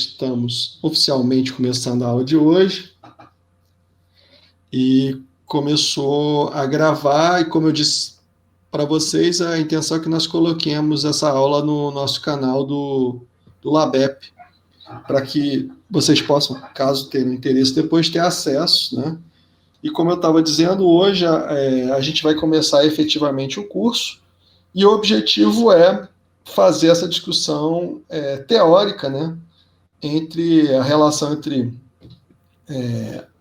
estamos oficialmente começando a aula de hoje e começou a gravar, e como eu disse para vocês, a intenção é que nós coloquemos essa aula no nosso canal do LabEP, para que vocês possam, caso tenham interesse, depois ter acesso, né? E como eu estava dizendo, hoje a gente vai começar efetivamente o curso, e o objetivo é fazer essa discussão teórica, né? Entre a relação entre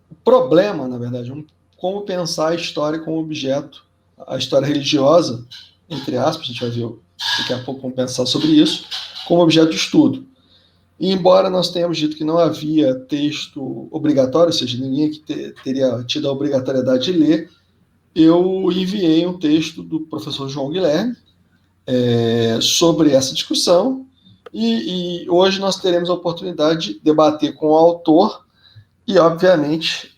o problema, na verdade, como pensar a história como objeto, a história religiosa, entre aspas, a gente vai ver daqui a pouco, vamos pensar sobre isso, como objeto de estudo. E embora nós tenhamos dito que não havia texto obrigatório, ou seja, ninguém aqui teria tido a obrigatoriedade de ler, eu enviei um texto do professor João Guilherme sobre essa discussão, e hoje nós teremos a oportunidade de debater com o autor. E, obviamente,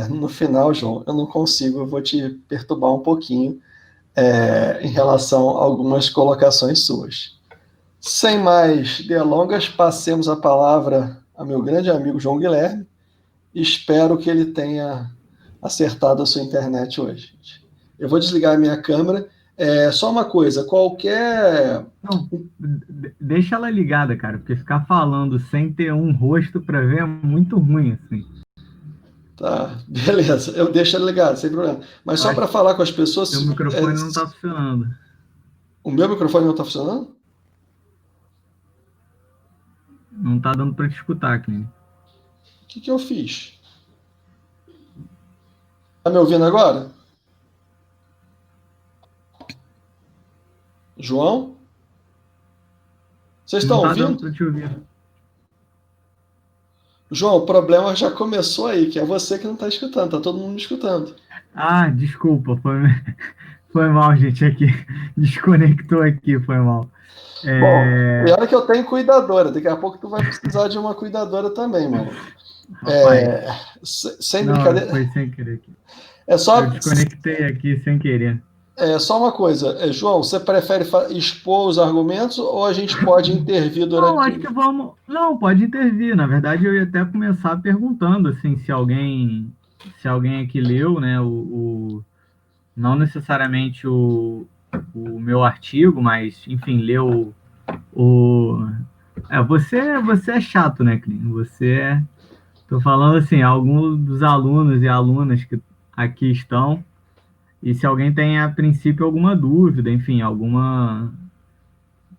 no final, João, eu não consigo, eu vou te perturbar um pouquinho em relação a algumas colocações suas. Sem mais delongas, passemos a palavra ao meu grande amigo João Guilherme. Espero que ele tenha acertado a sua internet hoje. Eu vou desligar a minha câmera. Só uma coisa, qualquer... Não, deixa ela ligada, cara, porque ficar falando sem ter um rosto para ver é muito ruim, assim. Tá, beleza. Eu deixo ele ligado, sem problema. Mas só Acho para que falar com as pessoas... seu microfone não está funcionando. O meu microfone não está funcionando? Não está dando para te escutar, Clínio. O que eu fiz? Tá me ouvindo agora? João? Vocês Não estão está dando ouvindo? para te ouvir. João, o problema já começou aí, que é você que não está escutando, tá todo mundo me escutando. Ah, desculpa, foi mal, gente, aqui. Desconectou aqui, foi mal. Bom, e olha que eu tenho cuidadora, daqui a pouco tu vai precisar de uma cuidadora também, mano. Rapaz, Sem não, brincadeira. foi sem querer aqui. É Eu só, desconectei aqui sem querer. só uma coisa, João, você prefere expor os argumentos ou a gente pode intervir Não, durante acho que vamos. Não, pode intervir. Na verdade, eu ia até começar perguntando assim, se alguém aqui leu, né, não necessariamente o meu artigo, mas enfim, leu o. Você é chato, né, Clínio? Tô falando assim, alguns dos alunos e alunas que aqui estão, e se alguém tem a princípio alguma dúvida, enfim,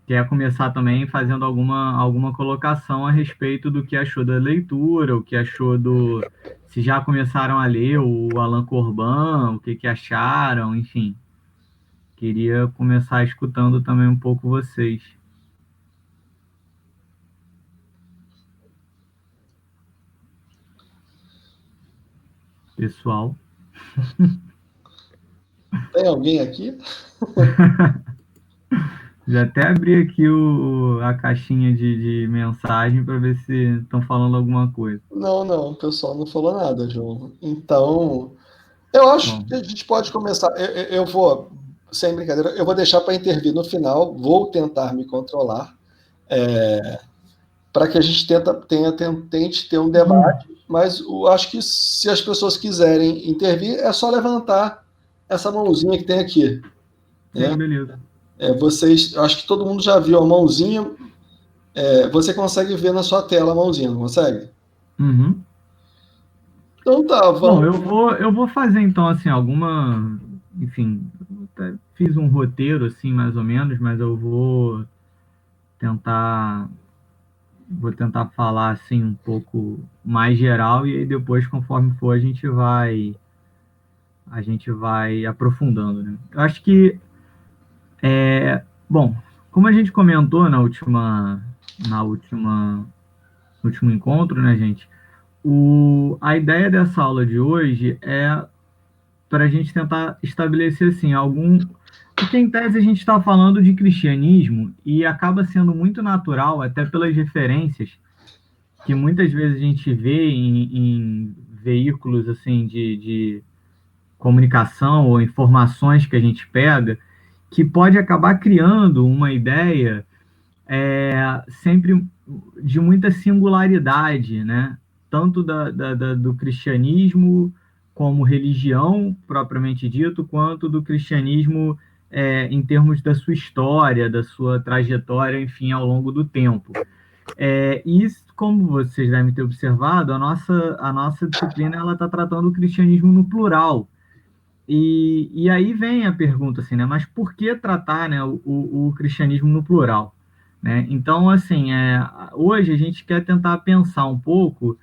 quer começar também fazendo alguma colocação a respeito do que achou da leitura, o que achou se já começaram a ler o Allan Corban, o que acharam, enfim. Queria começar escutando também um pouco vocês. Pessoal. Tem alguém aqui? Já até abri aqui a caixinha de mensagem para ver se estão falando alguma coisa. Não, o pessoal não falou nada, João. Então, eu acho Bom, que a gente pode começar. Eu vou, sem brincadeira, eu vou deixar para intervir no final, vou tentar me controlar, para que a gente tente ter um debate, mas eu acho que se as pessoas quiserem intervir, é só levantar essa mãozinha que tem aqui. sim, Né? beleza. Vocês, eu acho que todo mundo já viu a mãozinha. Você consegue ver na sua tela a mãozinha, não consegue? Uhum. Então tá, Bom, vamos. eu vou fazer então assim enfim, eu até fiz um roteiro assim mais ou menos, mas eu tentar vou tentar falar assim um pouco mais geral e aí depois conforme for a gente vai aprofundando, né? Eu acho que bom, como a gente comentou no último encontro, né, gente? A ideia dessa aula de hoje é para a gente tentar estabelecer assim porque em tese a gente está falando de cristianismo e acaba sendo muito natural, até pelas referências que muitas vezes a gente vê em veículos assim de comunicação ou informações que a gente pega, que pode acabar criando uma ideia sempre de muita singularidade, né? Tanto do cristianismo como religião, propriamente dito, quanto do cristianismo em termos da sua história, da sua trajetória, enfim, ao longo do tempo. E, como vocês devem ter observado, a nossa disciplina ela está tratando o cristianismo no plural. E aí vem a pergunta, assim, né? Mas por que tratar, né, o cristianismo no plural? Né? Então, assim, hoje a gente quer tentar pensar um pouco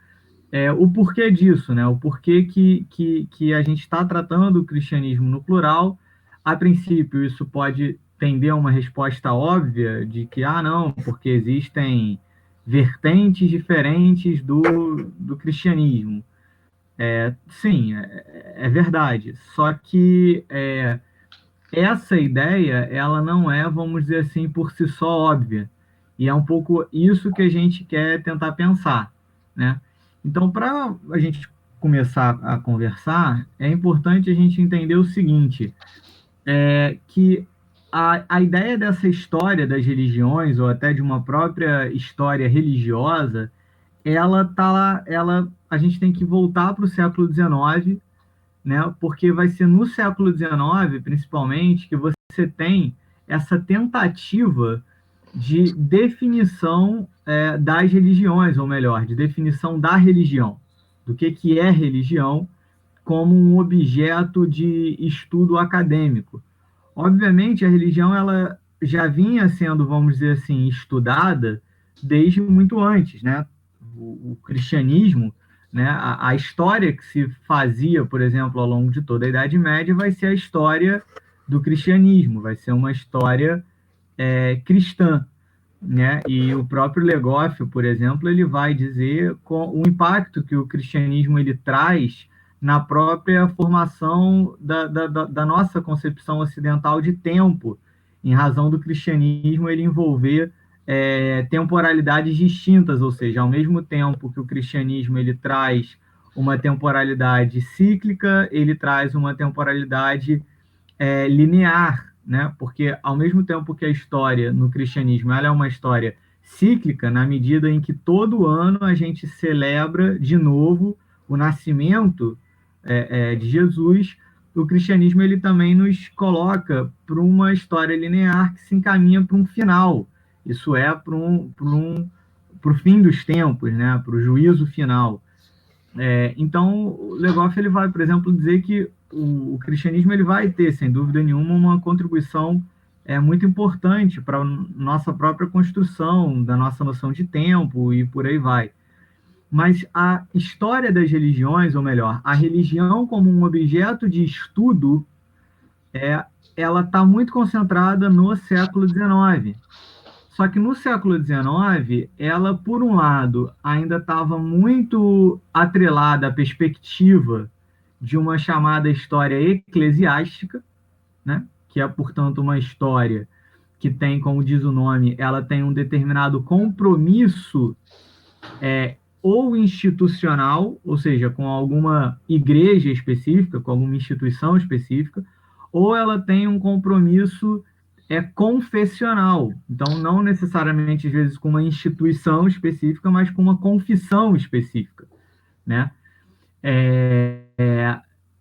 o porquê disso, né? O porquê que a gente está tratando o cristianismo no plural. A princípio, isso pode tender a uma resposta óbvia de que, não, porque existem vertentes diferentes do cristianismo. Sim, é verdade. Só que essa ideia, ela não é, vamos dizer assim, por si só óbvia. E é um pouco isso que a gente quer tentar pensar, né? Então, para a gente começar a conversar, é importante a gente entender o seguinte, que a ideia dessa história das religiões, ou até de uma própria história religiosa, ela tá lá, a gente tem que voltar para o século XIX, né? Porque vai ser no século XIX, principalmente, que você tem essa tentativa de definição das religiões, ou melhor, de definição da religião, do que é religião como um objeto de estudo acadêmico. Obviamente, a religião ela já vinha sendo, vamos dizer assim, estudada desde muito antes, né? O cristianismo, né? A história que se fazia, por exemplo, ao longo de toda a Idade Média, vai ser a história do cristianismo, vai ser uma história cristã, né? E o próprio Legoff, por exemplo, ele vai dizer com o impacto que o cristianismo ele traz na própria formação da nossa concepção ocidental de tempo, em razão do cristianismo ele envolver temporalidades distintas, ou seja, ao mesmo tempo que o cristianismo ele traz uma temporalidade cíclica, ele traz uma temporalidade linear, né? Porque ao mesmo tempo que a história no cristianismo ela é uma história cíclica, na medida em que todo ano a gente celebra de novo o nascimento de Jesus, o cristianismo ele também nos coloca para uma história linear que se encaminha para um final. Isso é para o fim dos tempos, né? Para o juízo final. Então, o Legoff ele vai, por exemplo, dizer que o cristianismo ele vai ter, sem dúvida nenhuma, uma contribuição muito importante para a nossa própria construção, da nossa noção de tempo e por aí vai. Mas a história das religiões, ou melhor, a religião como um objeto de estudo, ela está muito concentrada no século XIX. Só que no século XIX, ela, por um lado, ainda estava muito atrelada à perspectiva de uma chamada história eclesiástica, né? Que é, portanto, uma história que tem, como diz o nome, ela tem um determinado compromisso ou institucional, ou seja, com alguma igreja específica, com alguma instituição específica, ou ela tem um compromisso confessional. Então, não necessariamente, às vezes, com uma instituição específica, mas com uma confissão específica, né?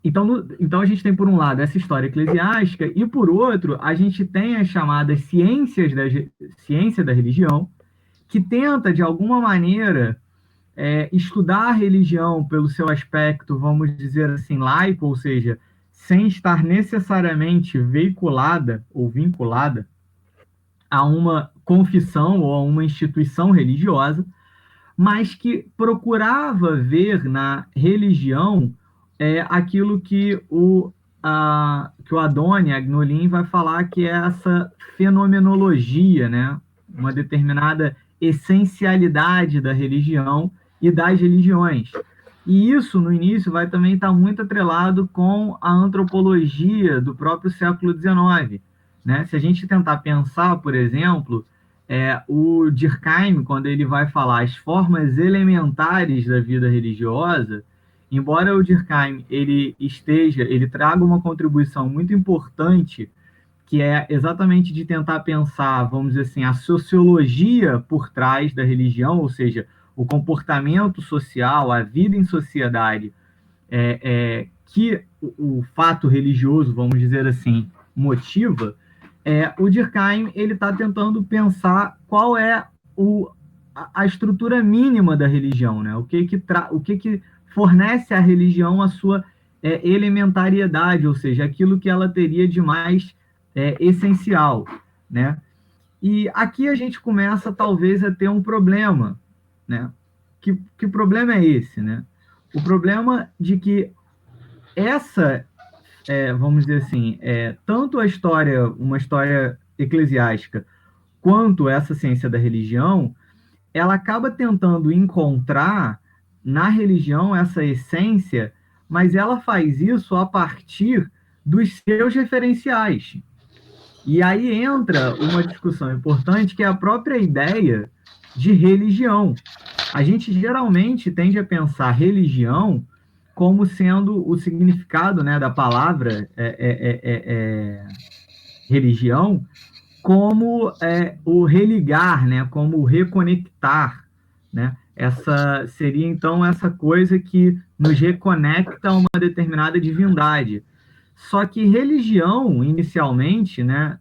Então, a gente tem, por um lado, essa história eclesiástica, e, por outro, a gente tem as chamadas ciência da religião, que tenta, de alguma maneira, estudar a religião pelo seu aspecto, vamos dizer assim, laico, ou seja, sem estar necessariamente veiculada ou vinculada a uma confissão ou a uma instituição religiosa, mas que procurava ver na religião aquilo que o Adorno Agnolin vai falar que é essa fenomenologia, né? Uma determinada essencialidade da religião e das religiões. E isso, no início, vai também estar muito atrelado com a antropologia do próprio século XIX. Né? Se a gente tentar pensar, por exemplo, o Durkheim, quando ele vai falar as formas elementares da vida religiosa, embora o Durkheim ele traga uma contribuição muito importante que é exatamente de tentar pensar, vamos dizer assim, a sociologia por trás da religião, ou seja, o comportamento social, a vida em sociedade, que o fato religioso, vamos dizer assim, motiva. O Durkheim ele está tentando pensar qual é a estrutura mínima da religião, né? O que fornece à religião a sua elementariedade, ou seja, aquilo que ela teria de mais essencial, né? E aqui a gente começa talvez a ter um problema, né? Que problema é esse, né? O problema de que essa, vamos dizer assim, tanto uma história eclesiástica, quanto essa ciência da religião, ela acaba tentando encontrar na religião essa essência, mas ela faz isso a partir dos seus referenciais. E aí entra uma discussão importante, que é a própria ideia de religião. A gente geralmente tende a pensar religião como sendo o significado, né, da palavra religião, como o religar, né, como o reconectar, né? Essa seria então essa coisa que nos reconecta a uma determinada divindade. Só que religião, inicialmente, né,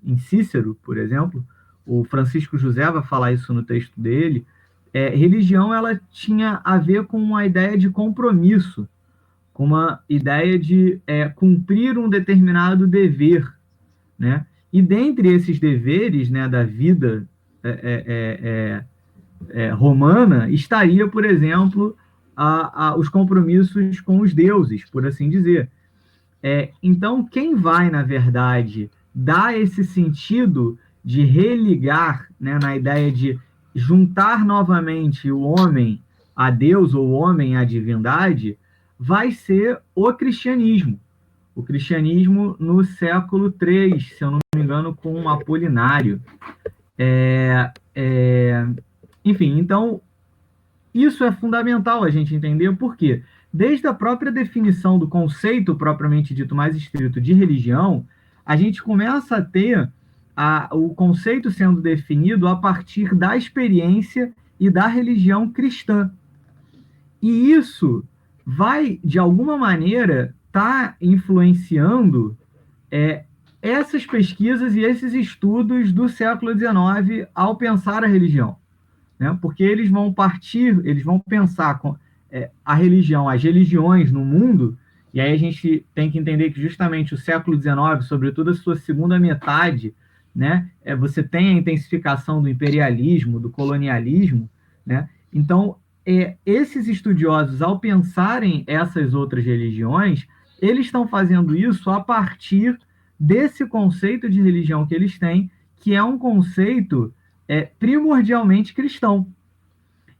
em Cícero, por exemplo, o Francisco José vai falar isso no texto dele, religião ela tinha a ver com uma ideia de compromisso, com uma ideia de cumprir um determinado dever, né? E dentre esses deveres, né, da vida romana, estaria, por exemplo, os compromissos com os deuses, por assim dizer. Então, quem vai, na verdade, dar esse sentido de religar, né, na ideia de juntar novamente o homem a Deus ou o homem à divindade, vai ser o cristianismo. O cristianismo no século III, se eu não me engano, com Apolinário. Enfim, então, isso é fundamental a gente entender, por quê? Desde a própria definição do conceito propriamente dito mais estrito de religião, a gente começa a ter o conceito sendo definido a partir da experiência e da religião cristã. E isso vai, de alguma maneira, estar influenciando essas pesquisas e esses estudos do século XIX ao pensar a religião, né? Porque eles vão pensar a religião, as religiões no mundo, e aí a gente tem que entender que justamente o século XIX, sobretudo a sua segunda metade, né, você tem a intensificação do imperialismo, do colonialismo, né? Então, esses estudiosos, ao pensarem essas outras religiões, eles estão fazendo isso a partir desse conceito de religião que eles têm, que é um conceito primordialmente cristão.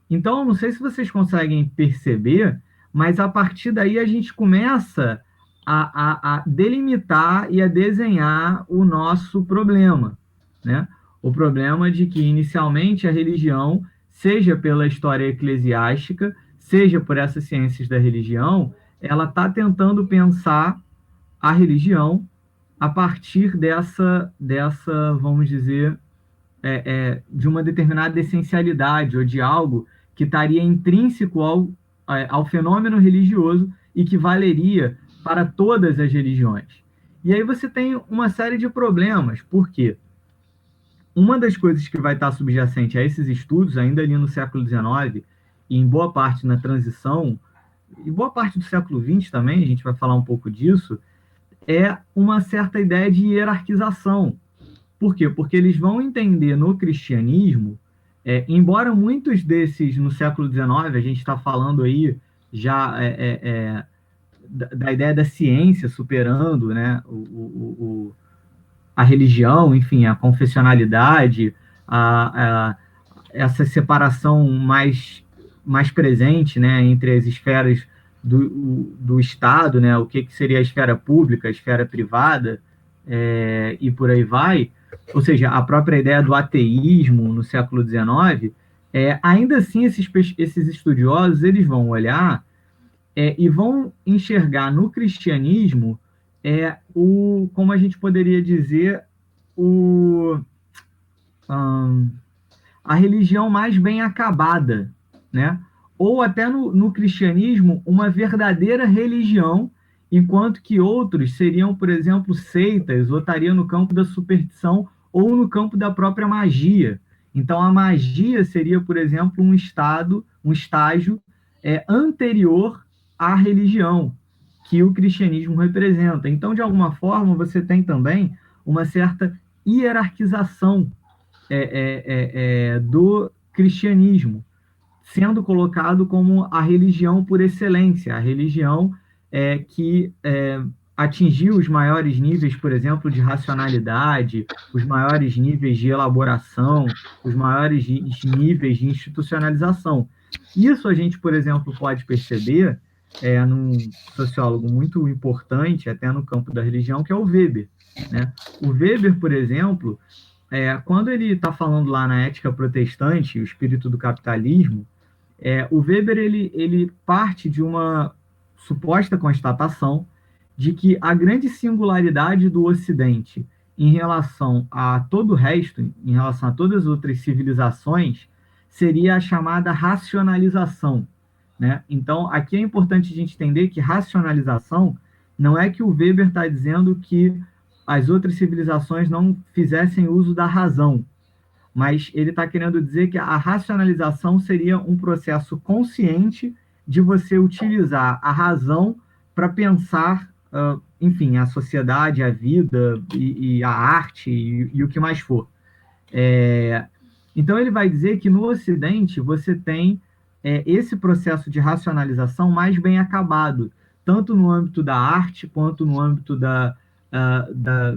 Então, não sei se vocês conseguem perceber, mas a partir daí a gente começa a delimitar e a desenhar o nosso problema, né? O problema de que, inicialmente, a religião, seja pela história eclesiástica, seja por essas ciências da religião, ela está tentando pensar a religião a partir dessa vamos dizer, de uma determinada essencialidade ou de algo que estaria intrínseco ao fenômeno religioso e que valeria para todas as religiões. E aí você tem uma série de problemas. Por quê? Uma das coisas que vai estar subjacente a esses estudos, ainda ali no século XIX, e em boa parte na transição, e boa parte do século XX também, a gente vai falar um pouco disso, é uma certa ideia de hierarquização. Por quê? Porque eles vão entender no cristianismo, embora muitos desses, no século XIX, a gente está falando aí já da ideia da ciência superando, né, a religião, enfim, a confessionalidade, essa separação mais presente, né, entre as esferas do Estado, né, o que seria a esfera pública, a esfera privada, e por aí vai, ou seja, a própria ideia do ateísmo no século XIX, ainda assim esses estudiosos eles vão olhar e vão enxergar no cristianismo é como a gente poderia dizer, o, a religião mais bem acabada, né? Ou até no cristianismo, uma verdadeira religião, enquanto que outros seriam, por exemplo, seitas, ou estariam no campo da superstição ou no campo da própria magia. Então, a magia seria, por exemplo, um estágio anterior à religião que o cristianismo representa. Então, de alguma forma, você tem também uma certa hierarquização do cristianismo, sendo colocado como a religião por excelência, a religião que atingiu os maiores níveis, por exemplo, de racionalidade, os maiores níveis de elaboração, os maiores níveis de institucionalização. Isso a gente, por exemplo, pode perceber num sociólogo muito importante, até no campo da religião, que é o Weber. Né? O Weber, por exemplo, quando ele está falando lá na Ética Protestante, o espírito do capitalismo, o Weber ele parte de uma suposta constatação de que a grande singularidade do Ocidente em relação a todo o resto, em relação a todas as outras civilizações, seria a chamada racionalização. Né? Então, aqui é importante a gente entender que racionalização não é que o Weber está dizendo que as outras civilizações não fizessem uso da razão, mas ele está querendo dizer que a racionalização seria um processo consciente de você utilizar a razão para pensar, enfim, a sociedade, a vida e a arte e o que mais for. Então ele vai dizer que no Ocidente você tem esse processo de racionalização mais bem acabado, tanto no âmbito da arte, quanto no âmbito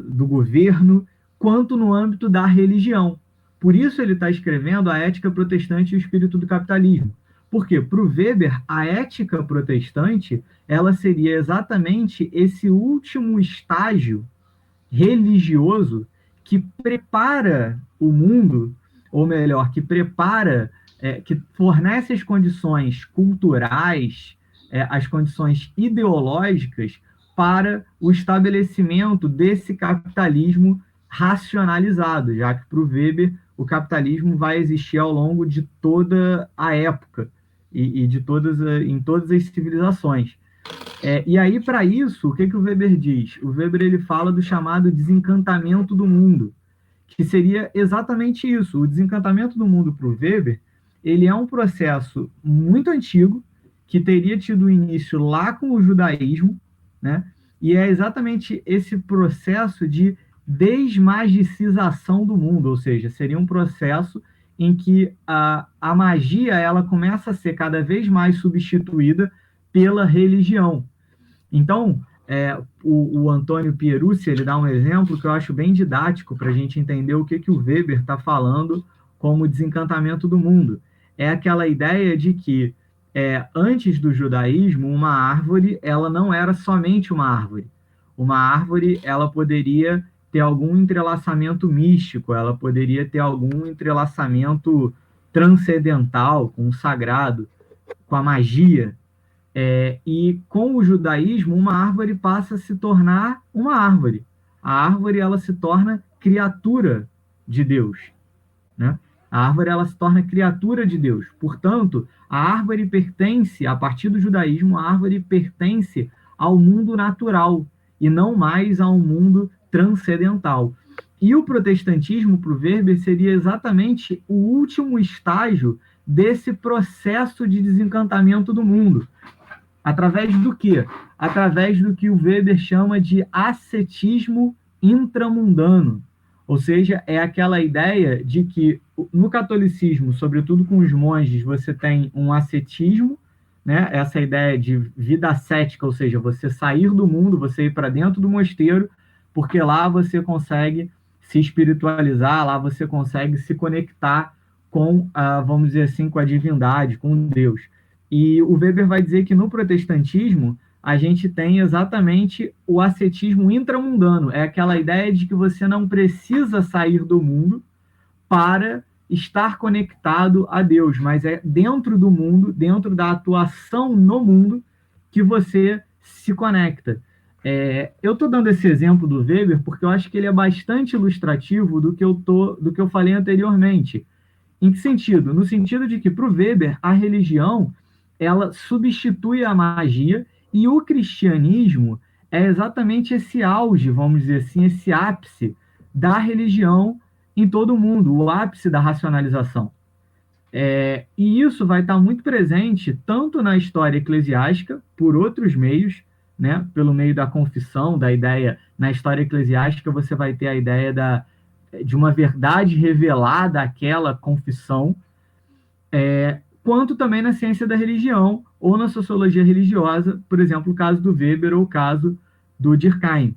do governo, quanto no âmbito da religião. Por isso ele está escrevendo a Ética Protestante e o Espírito do Capitalismo. Por quê? Para o Weber, a ética protestante ela seria exatamente esse último estágio religioso que prepara o mundo, ou melhor, que fornece as condições culturais, as condições ideológicas para o estabelecimento desse capitalismo racionalizado, já que para o Weber o capitalismo vai existir ao longo de toda a época e em todas as civilizações. E aí, para isso, o que o Weber diz? O Weber ele fala do chamado desencantamento do mundo, que seria exatamente isso. O desencantamento do mundo para o Weber, ele é um processo muito antigo, que teria tido início lá com o judaísmo, né? E é exatamente esse processo de desmagicização do mundo, ou seja, seria um processo em que a magia ela começa a ser cada vez mais substituída pela religião. Então, o Antônio Pierucci ele dá um exemplo que eu acho bem didático para a gente entender o que o Weber está falando como desencantamento do mundo. É aquela ideia de que antes do judaísmo, uma árvore ela não era somente uma árvore. Uma árvore ela poderia ter algum entrelaçamento místico, ela poderia ter algum entrelaçamento transcendental, com o sagrado, com a magia. E com o judaísmo, uma árvore passa a se tornar uma árvore. A árvore ela se torna criatura de Deus. Né? A árvore ela se torna criatura de Deus. Portanto, a árvore pertence, a partir do judaísmo, a árvore pertence ao mundo natural e não mais ao mundo transcendental. E o protestantismo, para o Weber, seria exatamente o último estágio desse processo de desencantamento do mundo. Através do quê? Através do que o Weber chama de ascetismo intramundano. Ou seja, é aquela ideia de que no catolicismo, sobretudo com os monges, você tem um ascetismo, né? Essa ideia de vida ascética, ou seja, você sair do mundo, você ir para dentro do mosteiro, porque lá você consegue se espiritualizar, lá você consegue se conectar com, vamos dizer assim, com a divindade, com Deus. E o Weber vai dizer que no protestantismo a gente tem exatamente o ascetismo intramundano. É aquela ideia de que você não precisa sair do mundo para estar conectado a Deus, mas é dentro do mundo, dentro da atuação no mundo, que você se conecta. Eu estou dando esse exemplo do Weber porque eu acho que ele é bastante ilustrativo do que eu falei anteriormente. Em que sentido? No sentido de que, para o Weber, a religião ela substitui a magia e o cristianismo é exatamente esse auge, vamos dizer assim, esse ápice da religião em todo o mundo, o ápice da racionalização. E isso vai estar muito presente tanto na história eclesiástica, por outros meios, né, pelo meio da confissão, da ideia. Na história eclesiástica, você vai ter a ideia de uma verdade revelada àquela confissão, quanto também na ciência da religião ou na sociologia religiosa, por exemplo, o caso do Weber ou o caso do Durkheim.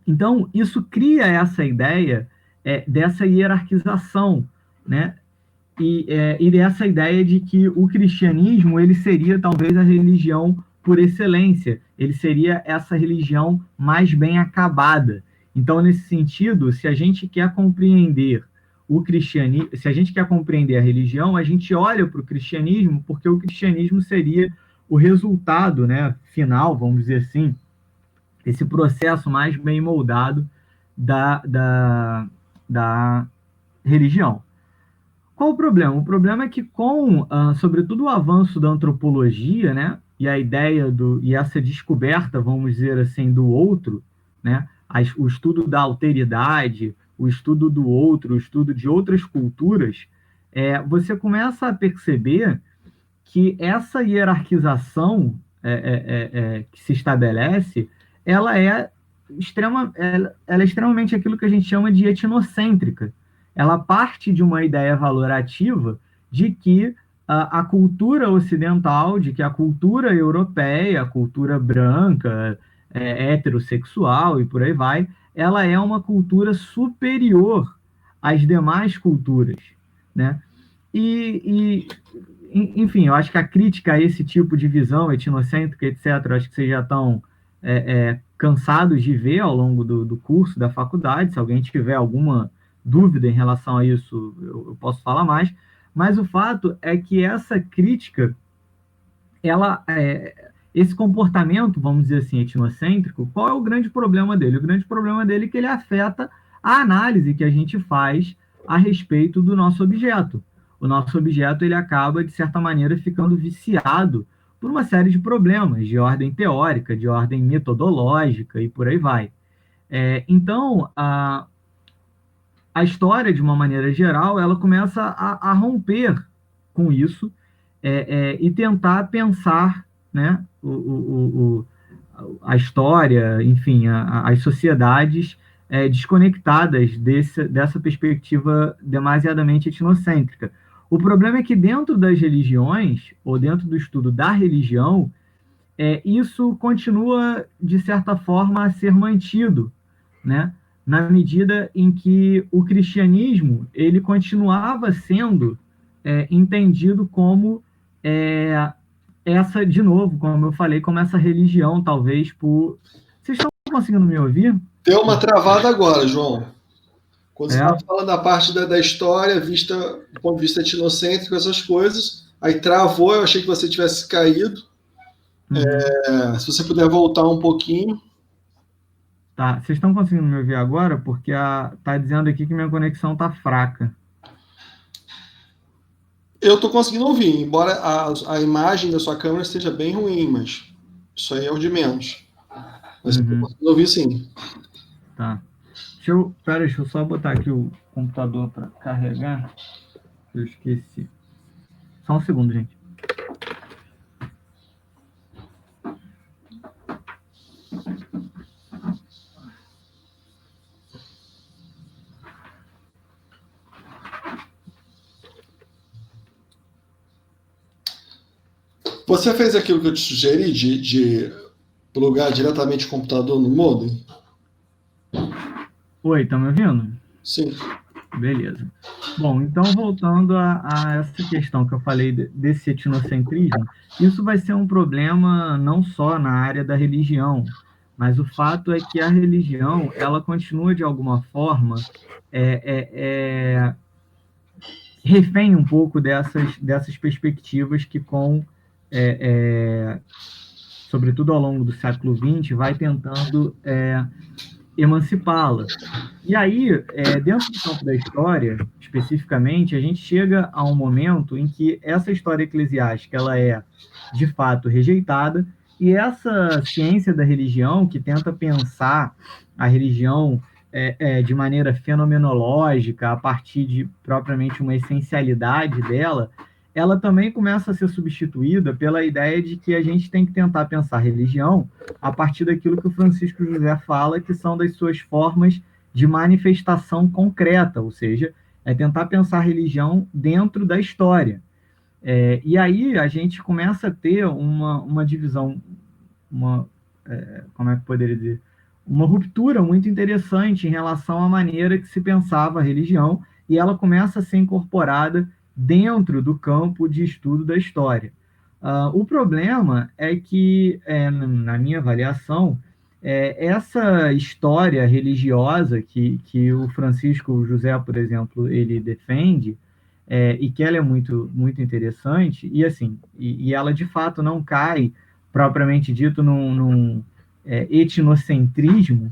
Então, isso cria essa ideia dessa hierarquização, né? E dessa ideia de que o cristianismo ele seria talvez a religião por excelência, ele seria essa religião mais bem acabada. Então, nesse sentido, se a gente quer compreender o cristianismo, se a gente quer compreender a religião, a gente olha para o cristianismo, porque o cristianismo seria o resultado, né, final, vamos dizer assim, esse processo mais bem moldado da religião. Qual o problema? O problema é que sobretudo, o avanço da antropologia, né, e a ideia e essa descoberta, vamos dizer assim, do outro, né, o estudo da alteridade, o estudo do outro, o estudo de outras culturas, você começa a perceber que essa hierarquização que se estabelece, ela é ela é extremamente aquilo que a gente chama de etnocêntrica. Ela parte de uma ideia valorativa de que a cultura ocidental, de que a cultura europeia, a cultura branca, heterossexual e por aí vai, ela é uma cultura superior às demais culturas, né? Enfim, eu acho que a crítica a esse tipo de visão etnocêntrica, etc., eu acho que vocês já estão cansados de ver ao longo do curso, da faculdade. Se alguém tiver alguma dúvida em relação a isso, eu posso falar mais. Mas o fato é que essa crítica, esse comportamento, vamos dizer assim, etnocêntrico, qual é o grande problema dele? O grande problema dele é que ele afeta a análise que a gente faz a respeito do nosso objeto. O nosso objeto ele acaba, de certa maneira, ficando viciado por uma série de problemas de ordem teórica, de ordem metodológica e por aí vai. Então, a história, de uma maneira geral, ela começa a romper com isso e tentar pensar, né, a história, enfim, as sociedades desconectadas dessa perspectiva demasiadamente etnocêntrica. O problema é que dentro das religiões, ou dentro do estudo da religião, isso continua, de certa forma, a ser mantido, né? Na medida em que o cristianismo ele continuava sendo entendido como essa, de novo, como eu falei, como essa religião, talvez, por... Vocês estão conseguindo me ouvir? Deu uma travada agora, João. Quando você estava É. falando da parte da história, vista do ponto de vista etnocêntrico, essas coisas, aí travou, eu achei que você tivesse caído. Uhum. Se você puder voltar um pouquinho. Tá, vocês estão conseguindo me ouvir agora? Porque tá dizendo aqui que minha conexão tá fraca. Eu estou conseguindo ouvir, embora a imagem da sua câmera esteja bem ruim, mas isso aí é o de menos. Mas eu estou conseguindo ouvir sim. Tá. Deixa eu só botar aqui o computador para carregar. Eu esqueci. Só um segundo, gente. Você fez aquilo que eu te sugeri de plugar diretamente o computador no modem? Oi, tá me ouvindo? Sim. Beleza. Bom, então voltando a essa questão que eu falei desse etnocentrismo, isso vai ser um problema não só na área da religião, mas o fato é que a religião, ela continua de alguma forma refém um pouco dessas perspectivas que sobretudo ao longo do século XX, vai tentando emancipá-la. E aí, dentro do campo da história, especificamente, a gente chega a um momento em que essa história eclesiástica ela é, de fato, rejeitada, e essa ciência da religião, que tenta pensar a religião de maneira fenomenológica, a partir de propriamente uma essencialidade dela, ela também começa a ser substituída pela ideia de que a gente tem que tentar pensar religião a partir daquilo que o Francisco José fala, que são das suas formas de manifestação concreta, ou seja, é tentar pensar religião dentro da história. E aí a gente começa a ter uma divisão, como é que eu poderia dizer? Uma ruptura muito interessante em relação à maneira que se pensava a religião, e ela começa a ser incorporada dentro do campo de estudo da história. O problema é que, na minha avaliação, essa história religiosa que o Francisco José, por exemplo, ele defende, e que ela é muito, muito interessante, e assim, e ela de fato não cai, propriamente dito, num etnocentrismo,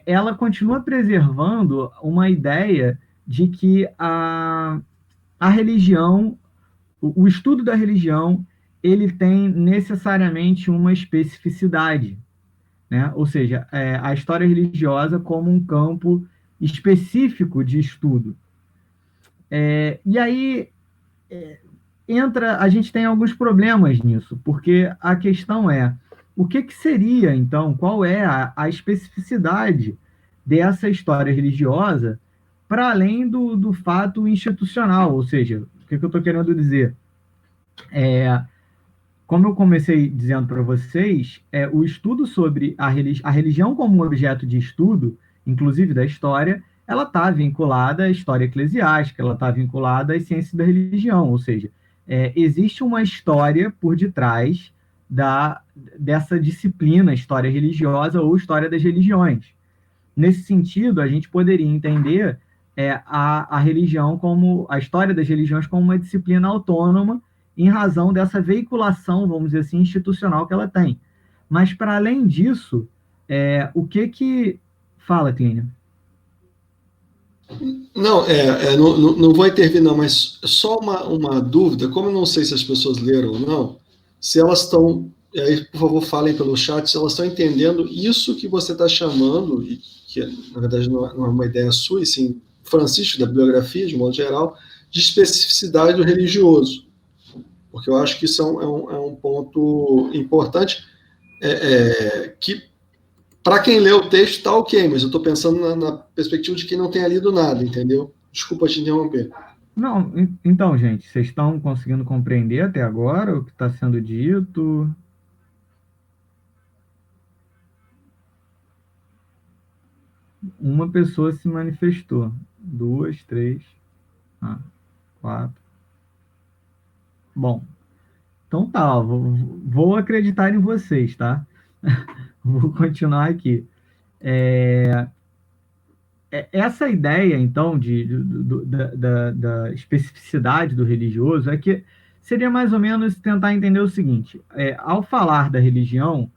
ela continua preservando uma ideia de que a religião, o estudo da religião, ele tem necessariamente uma especificidade, né? Ou seja, a história religiosa como um campo específico de estudo. E aí a gente tem alguns problemas nisso, porque a questão é, o que seria, então, qual é a especificidade dessa história religiosa para além do fato institucional? Ou seja, o que eu estou querendo dizer? Como eu comecei dizendo para vocês, o estudo sobre a religião como um objeto de estudo, inclusive da história, ela está vinculada à história eclesiástica, ela está vinculada às ciências da religião, ou seja, existe uma história por detrás dessa disciplina, história religiosa ou história das religiões. Nesse sentido, a gente poderia entender a religião como a história das religiões como uma disciplina autônoma em razão dessa veiculação, vamos dizer assim, institucional que ela tem. Mas, para além disso, o que... Fala, Clínio. Não, não vou intervir não, mas só uma dúvida, como eu não sei se as pessoas leram ou não, se elas estão, aí, por favor, falem pelo chat, se elas estão entendendo isso que você está chamando, e que na verdade não é uma ideia sua, e sim Francisco, da bibliografia, de modo geral, de especificidade do religioso. Porque eu acho que isso é um ponto importante, que para quem lê o texto está ok, mas eu estou pensando na perspectiva de quem não tenha lido nada, entendeu? Desculpa te interromper. Não, então, gente, vocês estão conseguindo compreender até agora o que está sendo dito? Uma pessoa se manifestou. 2, 3, 4. Bom, então tá, vou acreditar em vocês, tá? Vou continuar aqui. Essa ideia, então, da especificidade do religioso é que seria mais ou menos tentar entender o seguinte: ao falar da religião,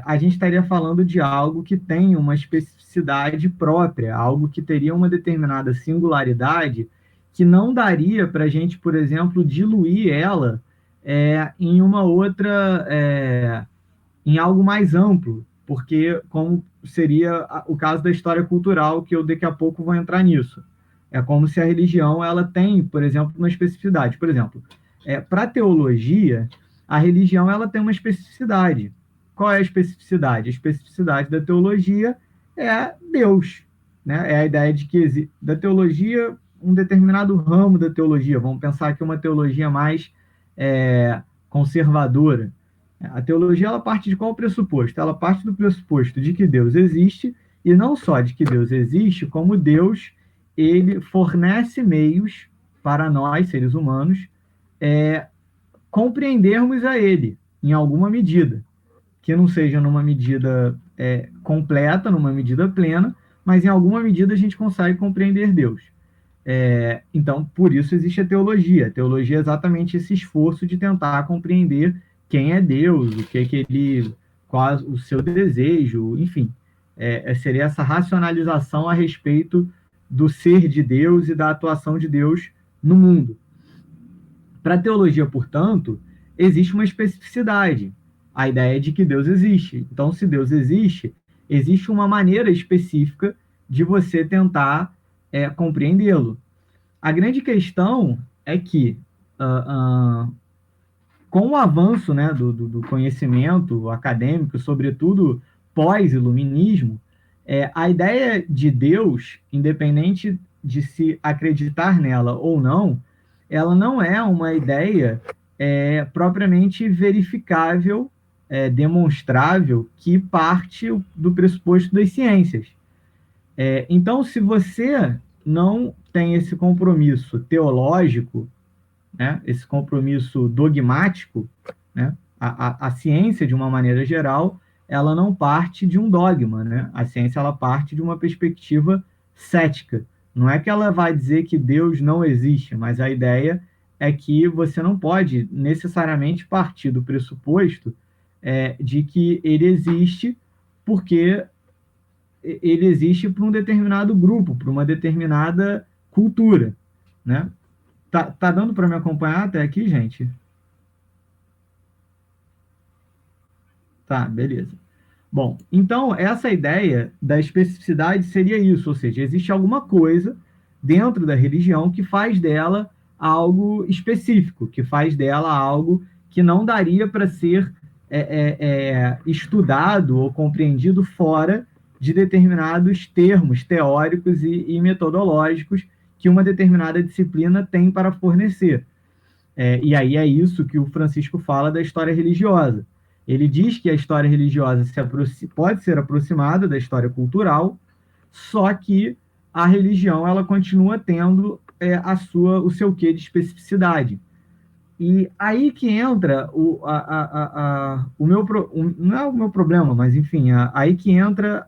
a gente estaria falando de algo que tem uma especificidade própria, algo que teria uma determinada singularidade que não daria para a gente, por exemplo, diluir ela em uma outra, em algo mais amplo, porque como seria o caso da história cultural, que eu daqui a pouco vou entrar nisso. É como se a religião ela tem, por exemplo, uma especificidade. Por exemplo, para a teologia, a religião ela tem uma especificidade. Qual é a especificidade? A especificidade da teologia é Deus, né? É a ideia de que da teologia, um determinado ramo da teologia, vamos pensar que uma teologia mais conservadora. A teologia ela parte de qual pressuposto? Ela parte do pressuposto de que Deus existe, e não só de que Deus existe, como Deus ele fornece meios para nós, seres humanos, compreendermos a ele, em alguma medida. Que não seja numa medida completa, numa medida plena, mas em alguma medida a gente consegue compreender Deus. Então, por isso existe a teologia. A teologia é exatamente esse esforço de tentar compreender quem é Deus, qual o seu desejo, enfim. Seria essa racionalização a respeito do ser de Deus e da atuação de Deus no mundo. Para a teologia, portanto, existe uma especificidade. A ideia é de que Deus existe. Então, se Deus existe, existe uma maneira específica de você tentar compreendê-lo. A grande questão é que, com o avanço, né, do conhecimento acadêmico, sobretudo pós-iluminismo, a ideia de Deus, independente de se acreditar nela ou não, ela não é uma ideia propriamente verificável, demonstrável, que parte do pressuposto das ciências. Então, se você não tem esse compromisso teológico, né, esse compromisso dogmático, né, a ciência, de uma maneira geral, ela não parte de um dogma, né? A ciência, ela parte de uma perspectiva cética. Não é que ela vai dizer que Deus não existe, mas a ideia é que você não pode necessariamente partir do pressuposto de que ele existe porque ele existe para um determinado grupo, para uma determinada cultura, né? Tá dando para me acompanhar até aqui, gente? Tá, beleza. Bom, então essa ideia da especificidade seria isso, ou seja, existe alguma coisa dentro da religião que faz dela algo específico, que faz dela algo que não daria para ser estudado ou compreendido fora de determinados termos teóricos e metodológicos que uma determinada disciplina tem para fornecer. E aí é isso que o Francisco fala da história religiosa. Ele diz que a história religiosa pode ser aproximada da história cultural, só que a religião ela continua tendo o seu quê de especificidade. E aí que entra não é o meu problema, mas enfim, aí que entra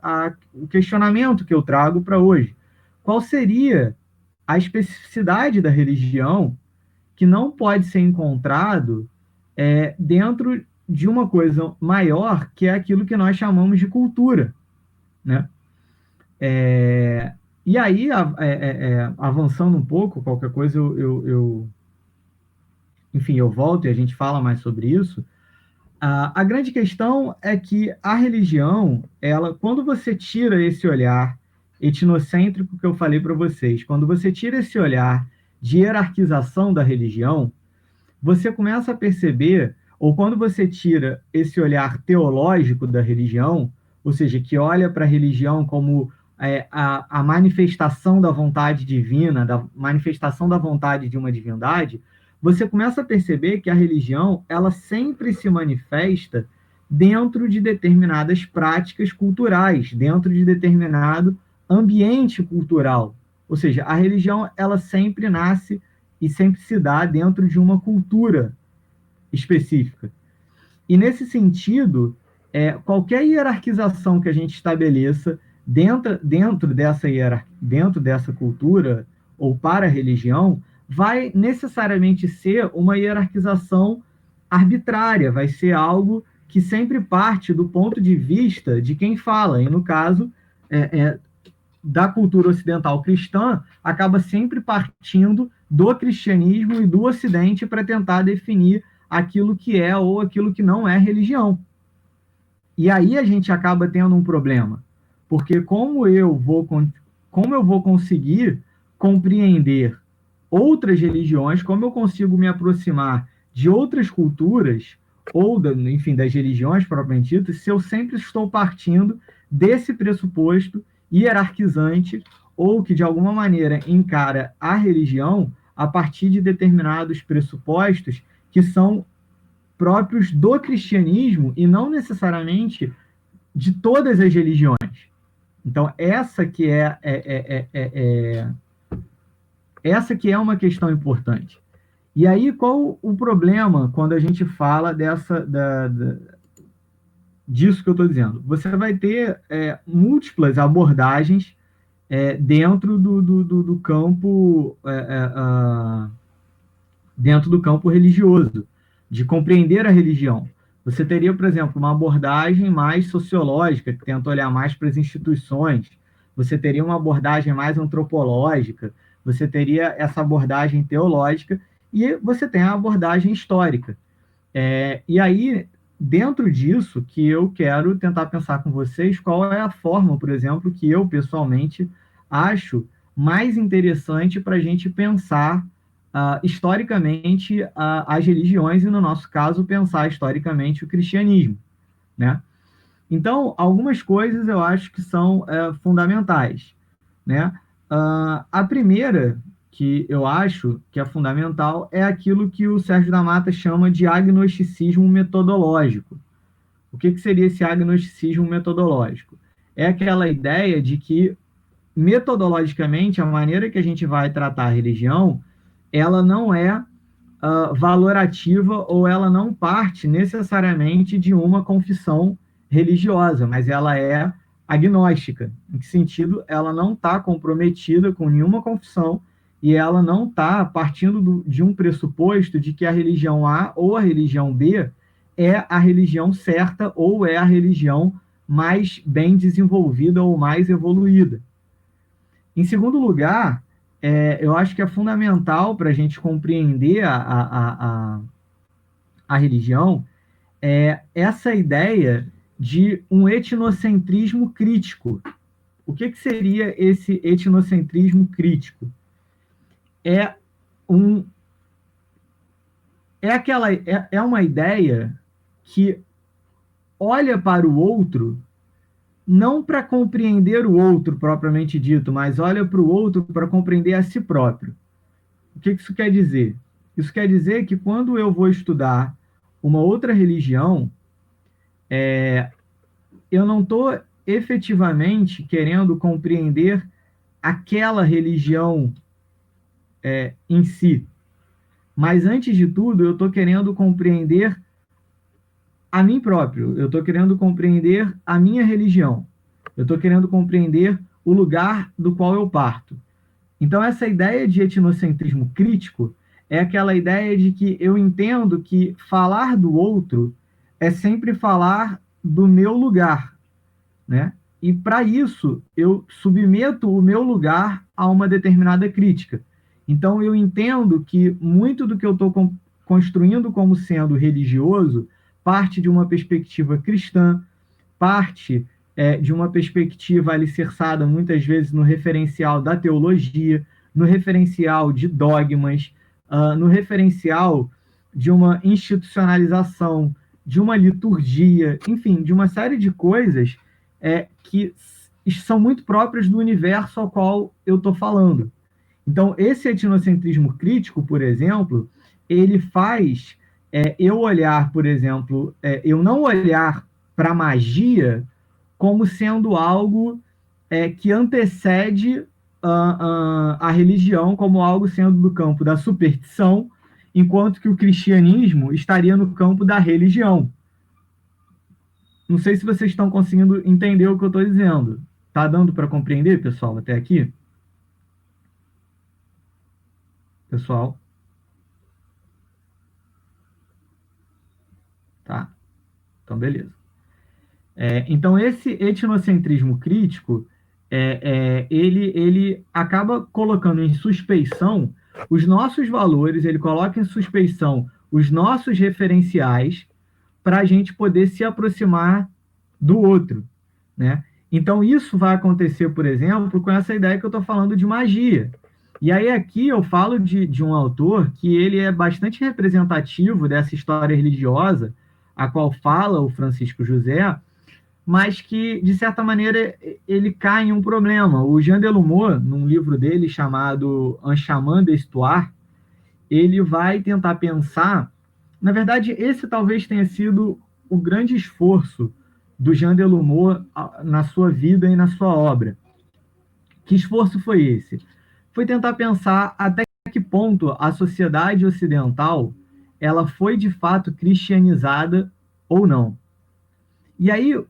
o questionamento que eu trago para hoje. Qual seria a especificidade da religião que não pode ser encontrado dentro de uma coisa maior, que é aquilo que nós chamamos de cultura, né? E aí, avançando um pouco, qualquer coisa enfim, eu volto e a gente fala mais sobre isso. A grande questão é que a religião, quando você tira esse olhar etnocêntrico que eu falei para vocês, quando você tira esse olhar de hierarquização da religião, você começa a perceber, ou quando você tira esse olhar teológico da religião, ou seja, que olha para a religião como a manifestação da vontade divina, da manifestação da vontade de uma divindade, você começa a perceber que a religião, ela sempre se manifesta dentro de determinadas práticas culturais, dentro de determinado ambiente cultural. Ou seja, a religião, ela sempre nasce e sempre se dá dentro de uma cultura específica. E, nesse sentido, qualquer hierarquização que a gente estabeleça dentro dessa cultura ou para a religião, vai necessariamente ser uma hierarquização arbitrária, vai ser algo que sempre parte do ponto de vista de quem fala, e no caso da cultura ocidental cristã, acaba sempre partindo do cristianismo e do Ocidente para tentar definir aquilo que é ou aquilo que não é religião. E aí a gente acaba tendo um problema, porque como eu vou conseguir compreender outras religiões, como eu consigo me aproximar de outras culturas, ou, enfim, das religiões propriamente ditas, se eu sempre estou partindo desse pressuposto hierarquizante, ou que, de alguma maneira, encara a religião a partir de determinados pressupostos que são próprios do cristianismo e não necessariamente de todas as religiões. Então, essa que é uma questão importante. E aí, qual o problema quando a gente fala disso que eu estou dizendo? Você vai ter múltiplas abordagens dentro do campo dentro do campo religioso, de compreender a religião. Você teria, por exemplo, uma abordagem mais sociológica, que tenta olhar mais para as instituições. Você teria uma abordagem mais antropológica. Você teria essa abordagem teológica. E você tem a abordagem histórica. E aí, dentro disso, que eu quero tentar pensar com vocês qual é a forma, por exemplo, que eu, pessoalmente, acho mais interessante para a gente pensar historicamente as religiões e, no nosso caso, pensar historicamente o cristianismo, né? Então, algumas coisas eu acho que são fundamentais, né? A primeira que eu acho que é fundamental é aquilo que o Sérgio da Mata chama de agnosticismo metodológico. O que seria esse agnosticismo metodológico? É aquela ideia de que, metodologicamente, a maneira que a gente vai tratar a religião, ela não é valorativa ou ela não parte necessariamente de uma confissão religiosa, mas ela é agnóstica. Em que sentido? Ela não está comprometida com nenhuma confissão e ela não está partindo de um pressuposto de que a religião A ou a religião B é a religião certa ou é a religião mais bem desenvolvida ou mais evoluída. Em segundo lugar, eu acho que é fundamental para a gente compreender a religião essa ideia de um etnocentrismo crítico. O que seria esse etnocentrismo crítico? É uma ideia que olha para o outro não para compreender o outro propriamente dito, mas olha para o outro para compreender a si próprio. O que isso quer dizer? Isso quer dizer que quando eu vou estudar uma outra religião, eu não estou efetivamente querendo compreender aquela religião em si. Mas, antes de tudo, eu estou querendo compreender a mim próprio. Eu estou querendo compreender a minha religião. Eu estou querendo compreender o lugar do qual eu parto. Então, essa ideia de etnocentrismo crítico é aquela ideia de que eu entendo que falar do outro é sempre falar do meu lugar, né? E, para isso, eu submeto o meu lugar a uma determinada crítica. Então, eu entendo que muito do que eu estou construindo como sendo religioso parte de uma perspectiva cristã, parte de uma perspectiva alicerçada muitas vezes no referencial da teologia, no referencial de dogmas, no referencial de uma institucionalização, de uma liturgia, enfim, de uma série de coisas que são muito próprias do universo ao qual eu estou falando. Então, esse etnocentrismo crítico, por exemplo, ele faz eu olhar, por exemplo, eu não olhar para a magia como sendo algo que antecede a religião, como algo sendo do campo da superstição, enquanto que o cristianismo estaria no campo da religião. Não sei se vocês estão conseguindo entender o que eu estou dizendo. Está dando para compreender, pessoal, até aqui? Pessoal? Tá. Então, beleza. Então, esse etnocentrismo crítico, ele acaba colocando em suspeição os nossos valores, ele coloca em suspeição os nossos referenciais para a gente poder se aproximar do outro, né? Então, isso vai acontecer, por exemplo, com essa ideia que eu estou falando de magia. E aí aqui eu falo de um autor que ele é bastante representativo dessa história religiosa, a qual fala o Francisco José, mas que, de certa maneira, ele cai em um problema. O Jean Delumeau, num livro dele chamado Un Chemin d'Histoire, ele vai tentar pensar... Na verdade, esse talvez tenha sido o grande esforço do Jean Delumeau na sua vida e na sua obra. Que esforço foi esse? Foi tentar pensar até que ponto a sociedade ocidental ela foi, de fato, cristianizada ou não. E aí,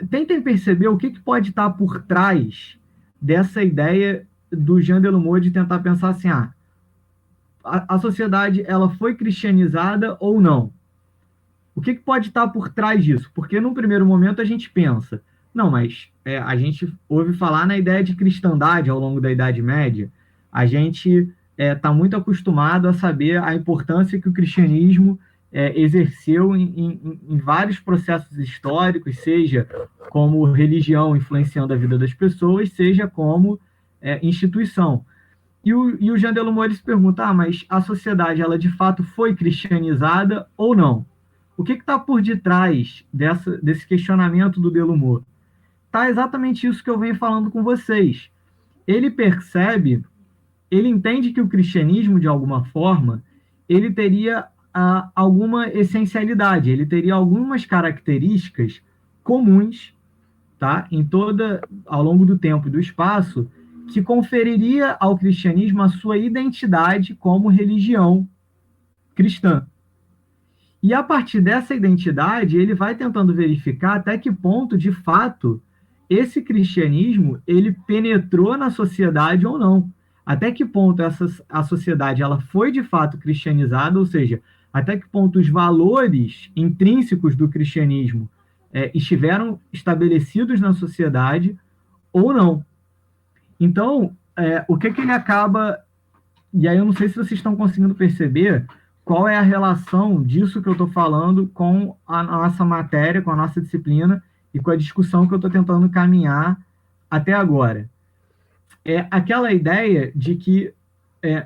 tentem perceber o que pode estar por trás dessa ideia do Jean Delumeau de tentar pensar assim, a sociedade ela foi cristianizada ou não? O que pode estar por trás disso? Porque num primeiro momento a gente pensa, não, mas a gente ouve falar na ideia de cristandade ao longo da Idade Média, a gente está muito acostumado a saber a importância que o cristianismo exerceu em vários processos históricos, seja como religião influenciando a vida das pessoas, seja como instituição. E o Jean Delumeau se pergunta, mas a sociedade, ela de fato foi cristianizada ou não? O que está por detrás desse questionamento do Delumeau? Está exatamente isso que eu venho falando com vocês. Ele percebe, ele entende que o cristianismo, de alguma forma, ele teria alguma essencialidade, ele teria algumas características comuns, tá? Ao longo do tempo e do espaço, que conferiria ao cristianismo a sua identidade como religião cristã. E a partir dessa identidade, ele vai tentando verificar até que ponto, de fato, esse cristianismo ele penetrou na sociedade ou não. Até que ponto a sociedade ela foi de fato cristianizada, ou seja, até que ponto os valores intrínsecos do cristianismo estiveram estabelecidos na sociedade ou não. Então, o que ele acaba... E aí eu não sei se vocês estão conseguindo perceber qual é a relação disso que eu estou falando com a nossa matéria, com a nossa disciplina e com a discussão que eu estou tentando caminhar até agora. É aquela ideia de que,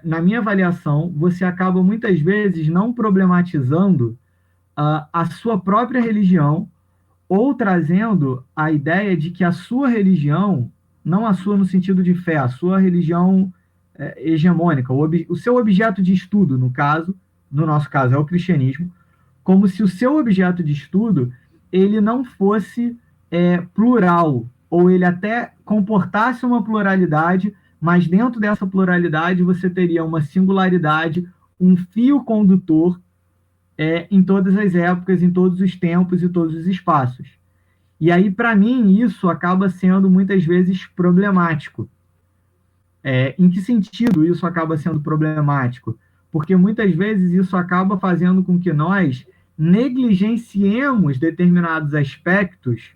na minha avaliação, você acaba muitas vezes não problematizando a sua própria religião ou trazendo a ideia de que a sua religião, não a sua no sentido de fé, a sua religião hegemônica, o seu objeto de estudo, no nosso caso é o cristianismo, como se o seu objeto de estudo ele não fosse plural, ou ele até comportasse uma pluralidade, mas dentro dessa pluralidade você teria uma singularidade, um fio condutor em todas as épocas, em todos os tempos e todos os espaços. E aí, para mim, isso acaba sendo muitas vezes problemático. Em que sentido isso acaba sendo problemático? Porque muitas vezes isso acaba fazendo com que nós negligenciemos determinados aspectos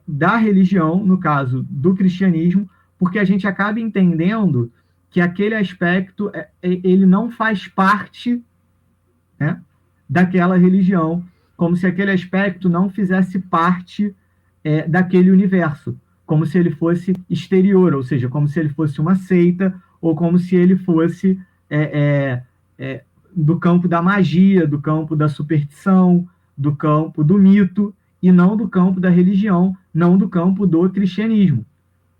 da religião, no caso do cristianismo, porque a gente acaba entendendo que aquele aspecto ele não faz parte, né, daquela religião, como se aquele aspecto não fizesse parte daquele universo, como se ele fosse exterior, ou seja, como se ele fosse uma seita, ou como se ele fosse do campo da magia, do campo da superstição, do campo do mito, e não do campo da religião, não do campo do cristianismo,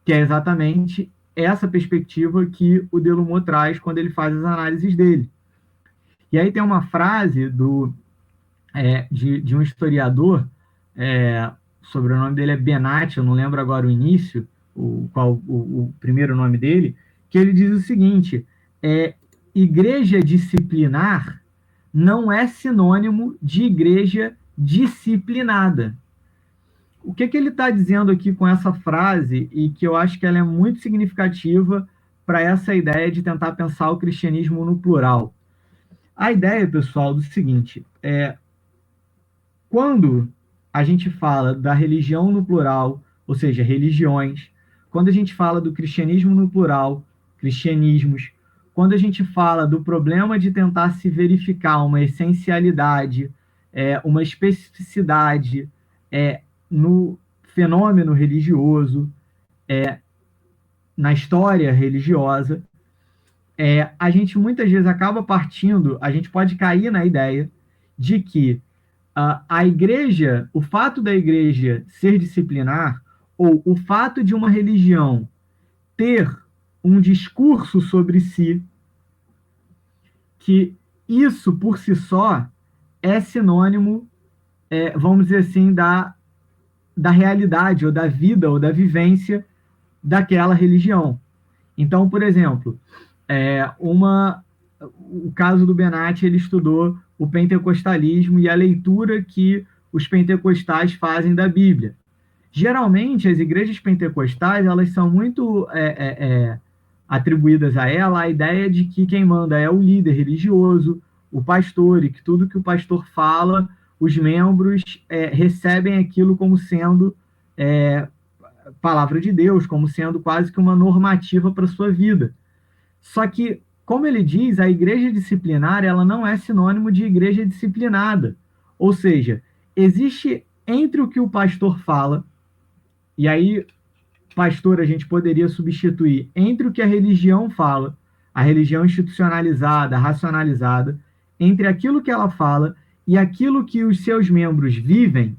que é exatamente essa perspectiva que o Delumeau traz quando ele faz as análises dele. E aí tem uma frase de um historiador, o sobrenome dele é Benatti, eu não lembro agora o início, o primeiro nome dele, que ele diz o seguinte: igreja disciplinar não é sinônimo de igreja disciplinada. O que ele está dizendo aqui com essa frase, e que eu acho que ela é muito significativa para essa ideia de tentar pensar o cristianismo no plural? A ideia, pessoal, do seguinte, quando a gente fala da religião no plural, ou seja, religiões, quando a gente fala do cristianismo no plural, cristianismos, quando a gente fala do problema de tentar se verificar uma essencialidade, uma especificidade no fenômeno religioso, na história religiosa, a gente muitas vezes acaba partindo, a gente pode cair na ideia de que a igreja, o fato da igreja ser disciplinar, ou o fato de uma religião ter um discurso sobre si, que isso por si só é sinônimo, vamos dizer assim, da realidade, ou da vida, ou da vivência daquela religião. Então, por exemplo, o caso do Benatti, ele estudou o pentecostalismo e a leitura que os pentecostais fazem da Bíblia. Geralmente, as igrejas pentecostais, elas são muito atribuídas a ela a ideia de que quem manda é o líder religioso, o pastor, e que tudo que o pastor fala, os membros recebem aquilo como sendo palavra de Deus, como sendo quase que uma normativa para a sua vida. Só que, como ele diz, a igreja disciplinar ela não é sinônimo de igreja disciplinada. Ou seja, existe entre o que o pastor fala, e aí, pastor, a gente poderia substituir entre o que a religião fala, a religião institucionalizada, racionalizada, entre aquilo que ela fala e aquilo que os seus membros vivem,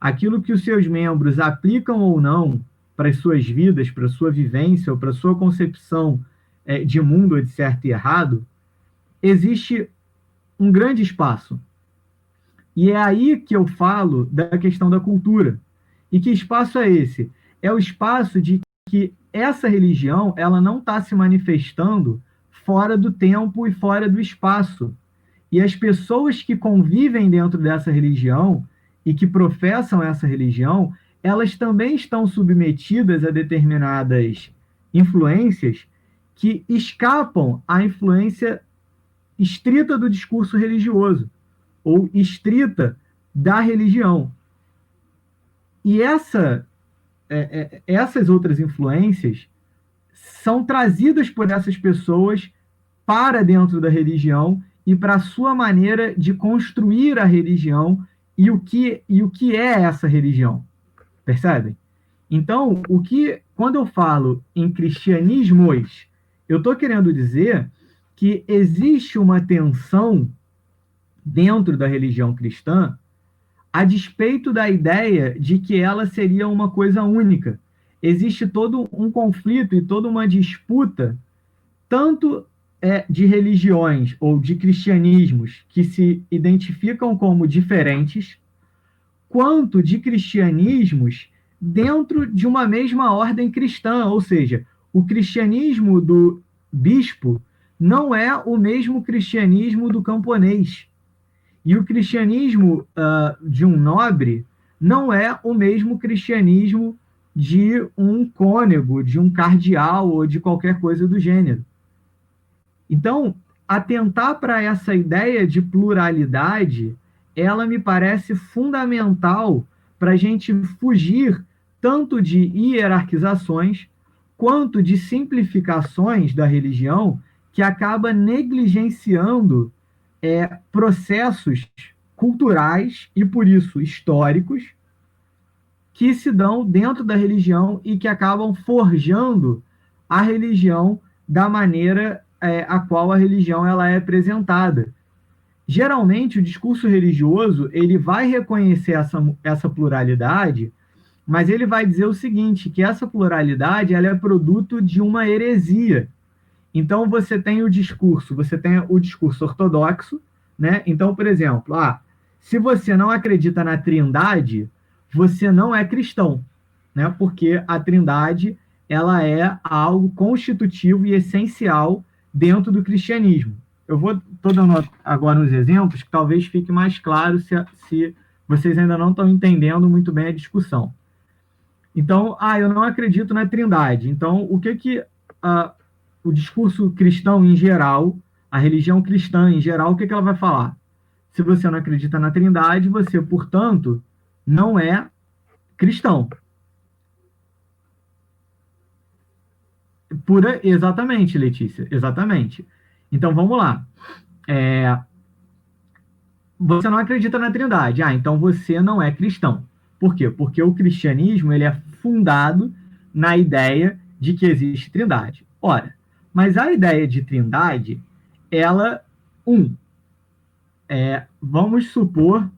aquilo que os seus membros aplicam ou não para as suas vidas, para a sua vivência ou para a sua concepção de mundo de certo e errado, existe um grande espaço. E é aí que eu falo da questão da cultura. E que espaço é esse? É o espaço de que essa religião ela não está se manifestando fora do tempo e fora do espaço. E as pessoas que convivem dentro dessa religião e que professam essa religião, elas também estão submetidas a determinadas influências que escapam à influência estrita do discurso religioso ou estrita da religião. E essas outras influências são trazidas por essas pessoas para dentro da religião e para a sua maneira de construir a religião e o que é essa religião. Percebem? Então, quando eu falo em cristianismos, eu estou querendo dizer que existe uma tensão dentro da religião cristã a despeito da ideia de que ela seria uma coisa única. Existe todo um conflito e toda uma disputa, tanto de religiões ou de cristianismos que se identificam como diferentes, quanto de cristianismos dentro de uma mesma ordem cristã, ou seja, o cristianismo do bispo não é o mesmo cristianismo do camponês. E o cristianismo de um nobre não é o mesmo cristianismo de um cônego, de um cardeal ou de qualquer coisa do gênero. Então, atentar para essa ideia de pluralidade, ela me parece fundamental para a gente fugir tanto de hierarquizações quanto de simplificações da religião que acaba negligenciando processos culturais e, por isso, históricos que se dão dentro da religião e que acabam forjando a religião da maneira a qual a religião ela é apresentada. Geralmente, o discurso religioso ele vai reconhecer essa pluralidade, mas ele vai dizer o seguinte, que essa pluralidade ela é produto de uma heresia. Então, você tem o discurso ortodoxo, né? Então, por exemplo, se você não acredita na Trindade, você não é cristão, né? Porque a Trindade ela é algo constitutivo e essencial dentro do cristianismo. Eu estou dando agora uns exemplos que talvez fique mais claro se vocês ainda não estão entendendo muito bem a discussão. Então, eu não acredito na Trindade. Então, o que o discurso cristão em geral, a religião cristã em geral, o que ela vai falar? Se você não acredita na Trindade, você, portanto, não é cristão. Exatamente, Letícia, exatamente. Então, vamos lá. Você não acredita na Trindade. Então você não é cristão. Por quê? Porque o cristianismo ele é fundado na ideia de que existe Trindade. Ora, mas a ideia de Trindade, ela, vamos supor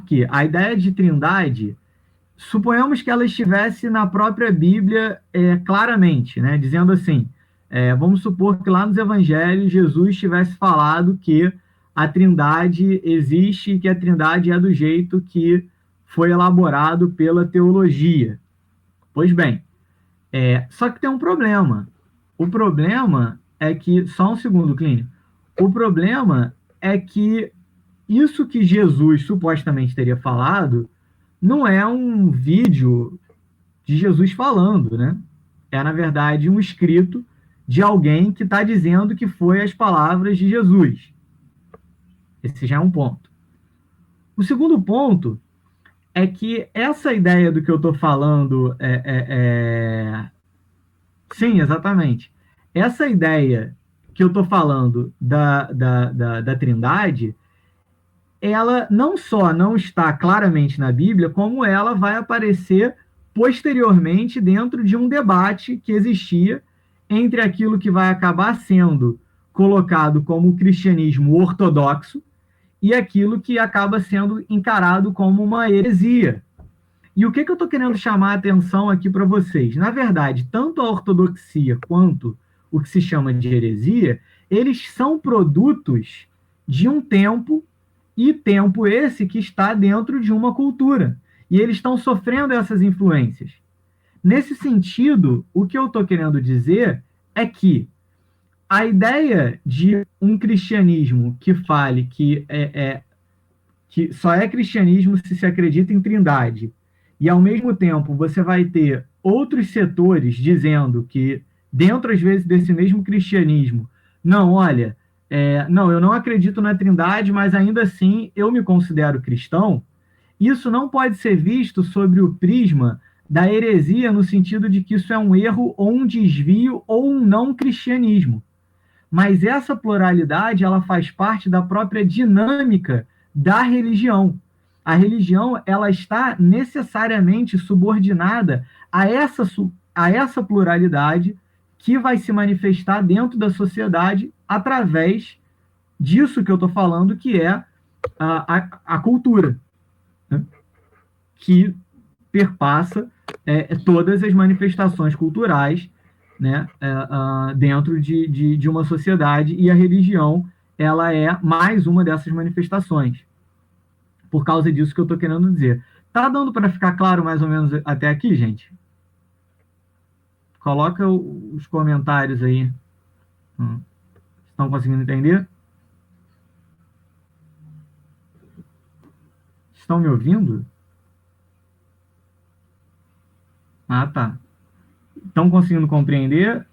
que a ideia de Trindade, suponhamos que ela estivesse na própria Bíblia claramente, né, dizendo assim, vamos supor que lá nos evangelhos Jesus tivesse falado que a Trindade existe e que a Trindade é do jeito que foi elaborado pela teologia. Pois bem, só que tem um problema. O problema é que, só um segundo, Clínio, o problema é que isso que Jesus supostamente teria falado não é um vídeo de Jesus falando, né? É, na verdade, um escrito de alguém que está dizendo que foi as palavras de Jesus. Esse já é um ponto. O segundo ponto é que essa ideia do que eu estou falando Sim, exatamente. Essa ideia que eu estou falando da Trindade, ela não só não está claramente na Bíblia, como ela vai aparecer posteriormente dentro de um debate que existia entre aquilo que vai acabar sendo colocado como o cristianismo ortodoxo e aquilo que acaba sendo encarado como uma heresia. E o que eu estou querendo chamar a atenção aqui para vocês? Na verdade, tanto a ortodoxia quanto o que se chama de heresia, eles são produtos de um tempo, e tempo esse que está dentro de uma cultura. E eles estão sofrendo essas influências. Nesse sentido, o que eu estou querendo dizer é que a ideia de um cristianismo que fale que só é cristianismo se acredita em trindade, e ao mesmo tempo você vai ter outros setores dizendo que, dentro às vezes desse mesmo cristianismo, não, olha, não, eu não acredito na trindade, mas ainda assim eu me considero cristão. Isso não pode ser visto sobre o prisma da heresia, no sentido de que isso é um erro ou um desvio ou um não cristianismo. Mas essa pluralidade, ela faz parte da própria dinâmica da religião. A religião, ela está necessariamente subordinada a essa pluralidade que vai se manifestar dentro da sociedade através disso que eu estou falando, que é a cultura, né? Que perpassa todas as manifestações culturais, né, dentro de uma sociedade, e a religião, ela é mais uma dessas manifestações. Por causa disso que eu estou querendo dizer. Tá dando para ficar claro mais ou menos até aqui, gente? Coloca os comentários aí. Estão conseguindo entender? Estão me ouvindo? Ah, tá. Estão conseguindo compreender?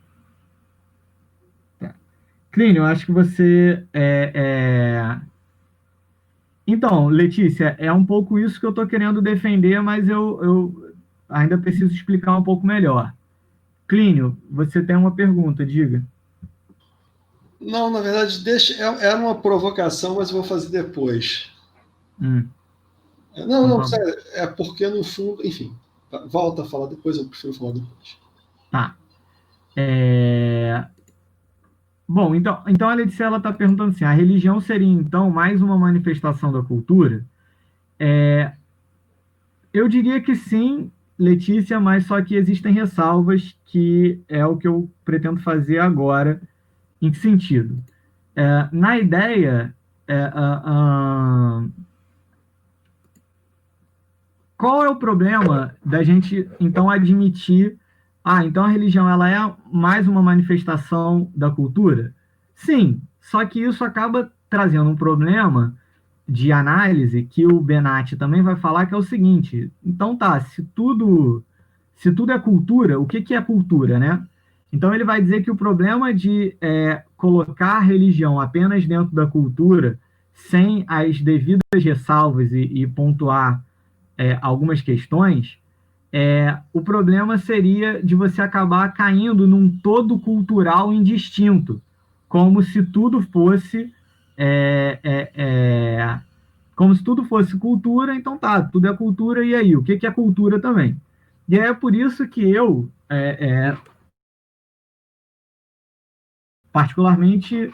Tá. Clínio, eu acho que você... Então, Letícia, é um pouco isso que eu estou querendo defender, mas eu ainda preciso explicar um pouco melhor. Clínio, você tem uma pergunta, diga. Não, na verdade, era uma provocação, mas eu vou fazer depois. Não, sério, é porque no fundo, enfim, volta a falar depois, eu prefiro falar depois. Tá. Bom, então a Letícia está perguntando assim, a religião seria então mais uma manifestação da cultura? Eu diria que sim, Letícia, mas só que existem ressalvas, que é o que eu pretendo fazer agora. Em que sentido? Na ideia, qual é o problema da gente, então, admitir, então a religião ela é mais uma manifestação da cultura? Sim, só que isso acaba trazendo um problema de análise, que o Benatti também vai falar, que é o seguinte: então tá, se tudo é cultura, o que é cultura, né? Então ele vai dizer que o problema de colocar a religião apenas dentro da cultura, sem as devidas ressalvas e pontuar algumas questões, o problema seria de você acabar caindo num todo cultural indistinto, como se tudo fosse como se tudo fosse cultura. Então tá, tudo é cultura, e aí, o que é cultura também? E é por isso que eu particularmente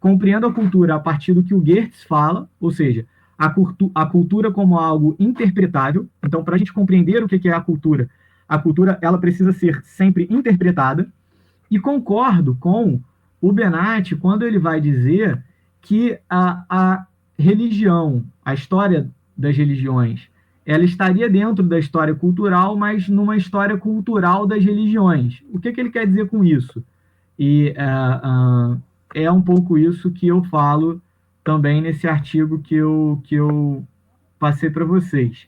compreendo a cultura a partir do que o Goethe fala, ou seja, a cultura como algo interpretável. Então, para a gente compreender o que é a cultura ela precisa ser sempre interpretada. E concordo com o Benatti quando ele vai dizer que a religião, a história das religiões, ela estaria dentro da história cultural, mas numa história cultural das religiões. O que ele quer dizer com isso? E é um pouco isso que eu falo também nesse artigo que eu passei para vocês.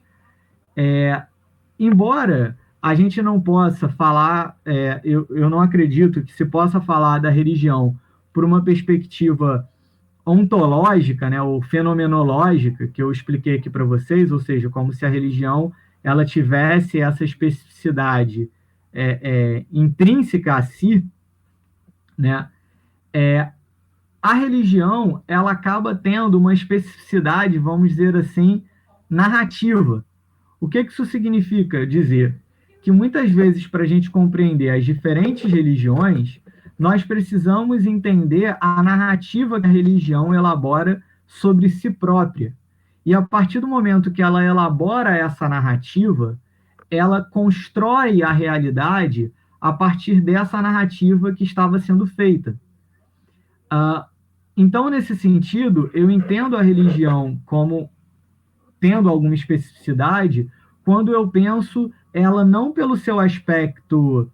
Embora a gente não possa falar, eu não acredito que se possa falar da religião por uma perspectiva ontológica, né, ou fenomenológica, que eu expliquei aqui para vocês, ou seja, como se a religião ela tivesse essa especificidade intrínseca a si, né, a religião ela acaba tendo uma especificidade, vamos dizer assim, narrativa. O que isso significa dizer? Que muitas vezes, para a gente compreender as diferentes religiões, nós precisamos entender a narrativa que a religião elabora sobre si própria. E a partir do momento que ela elabora essa narrativa, ela constrói a realidade a partir dessa narrativa que estava sendo feita. Então, nesse sentido, eu entendo a religião como tendo alguma especificidade quando eu penso ela não pelo seu aspecto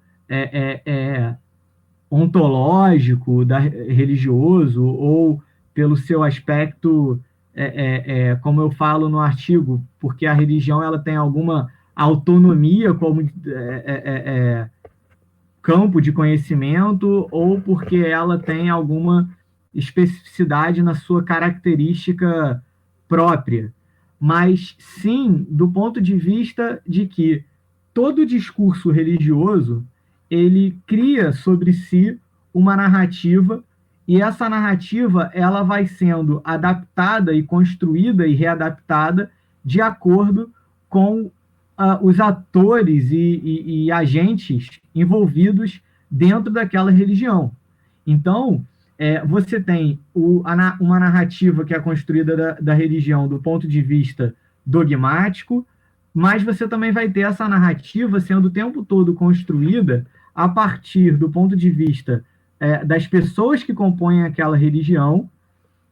ontológico, religioso, ou pelo seu aspecto, como eu falo no artigo, porque a religião ela tem alguma autonomia como campo de conhecimento, ou porque ela tem alguma especificidade na sua característica própria, mas sim do ponto de vista de que todo discurso religioso ele cria sobre si uma narrativa, e essa narrativa ela vai sendo adaptada e construída e readaptada de acordo com os atores e agentes envolvidos dentro daquela religião. Então, você tem uma narrativa que é construída da religião do ponto de vista dogmático, mas você também vai ter essa narrativa sendo o tempo todo construída a partir do ponto de vista das pessoas que compõem aquela religião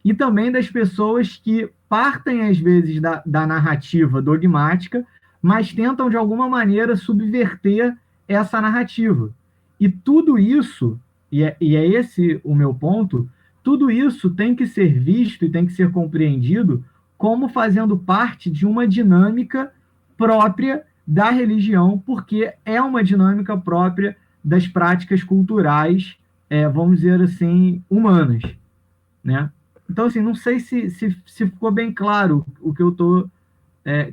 e também das pessoas que partem, às vezes, da narrativa dogmática, mas tentam, de alguma maneira, subverter essa narrativa. E tudo isso, e é esse o meu ponto, tudo isso tem que ser visto e tem que ser compreendido como fazendo parte de uma dinâmica própria da religião, porque é uma dinâmica própria das práticas culturais, vamos dizer assim, humanas, né? Então, assim, não sei se ficou bem claro o que eu estou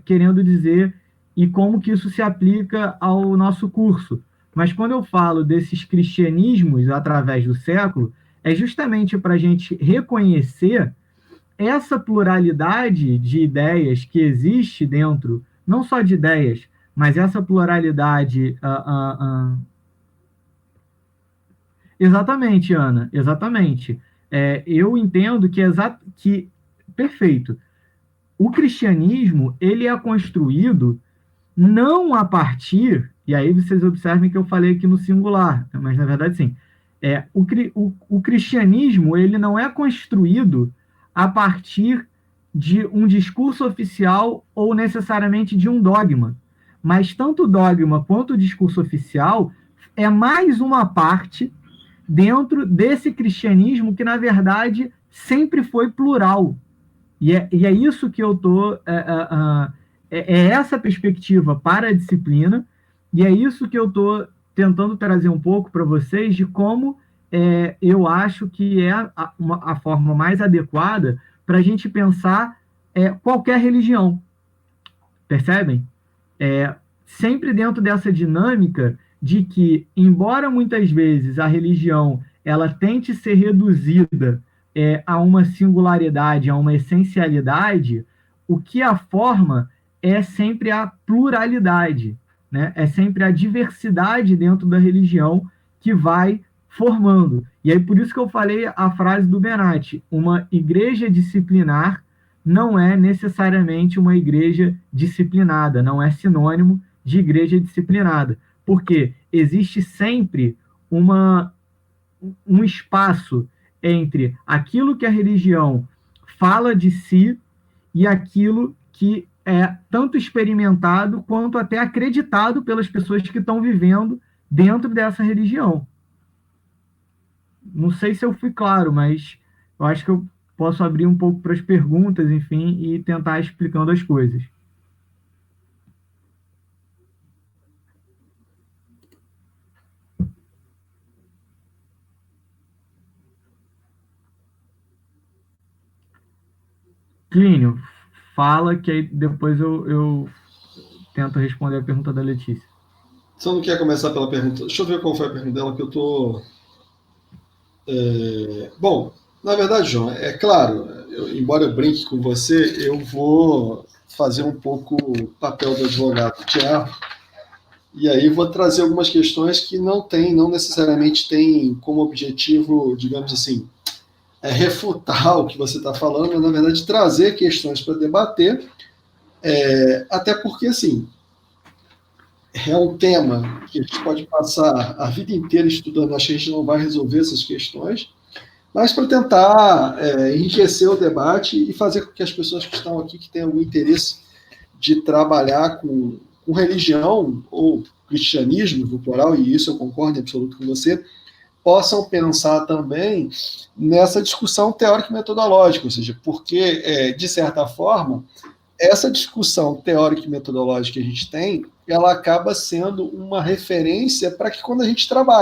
querendo dizer e como que isso se aplica ao nosso curso. Mas quando eu falo desses cristianismos através do século, é justamente para a gente reconhecer essa pluralidade de ideias que existe dentro, não só de ideias, mas essa pluralidade. Exatamente, Ana, exatamente. Eu entendo que perfeito. O cristianismo ele é construído não a partir, e aí vocês observem que eu falei aqui no singular, mas na verdade sim. O cristianismo ele não é construído a partir de um discurso oficial ou necessariamente de um dogma, mas tanto o dogma quanto o discurso oficial é mais uma parte dentro desse cristianismo que, na verdade, sempre foi plural. E é isso que eu estou. É essa perspectiva para a disciplina, e é isso que eu estou tentando trazer um pouco para vocês de como eu acho que é a forma mais adequada para a gente pensar qualquer religião. Percebem? Sempre dentro dessa dinâmica de que, embora muitas vezes a religião ela tente ser reduzida a uma singularidade, a uma essencialidade, o que a forma é sempre a pluralidade, né? É sempre a diversidade dentro da religião que vai formando. E aí por isso que eu falei a frase do Benatti, uma igreja disciplinar não é necessariamente uma igreja disciplinada, não é sinônimo de igreja disciplinada, porque existe sempre um espaço entre aquilo que a religião fala de si e aquilo que é tanto experimentado quanto até acreditado pelas pessoas que estão vivendo dentro dessa religião. Não sei se eu fui claro, mas eu acho que eu posso abrir um pouco para as perguntas, enfim, e tentar explicando as coisas. Clínio, fala que aí depois eu tento responder a pergunta da Letícia. Você não quer começar pela pergunta? Deixa eu ver qual foi a pergunta dela, que eu tô. Bom, na verdade, João, é claro, embora eu brinque com você, eu vou fazer um pouco o papel do advogado de diabo, e aí vou trazer algumas questões que não necessariamente têm como objetivo, digamos assim, refutar o que você está falando, mas na verdade trazer questões para debater, até porque, assim, é um tema que a gente pode passar a vida inteira estudando, acho que a gente não vai resolver essas questões, mas para tentar enriquecer o debate e fazer com que as pessoas que estão aqui, que têm algum interesse de trabalhar com religião ou cristianismo, no plural, e isso eu concordo em absoluto com você, possam pensar também nessa discussão teórica e metodológica, ou seja, porque, de certa forma, essa discussão teórica e metodológica que a gente tem, ela acaba sendo uma referência para que quando a gente trabalha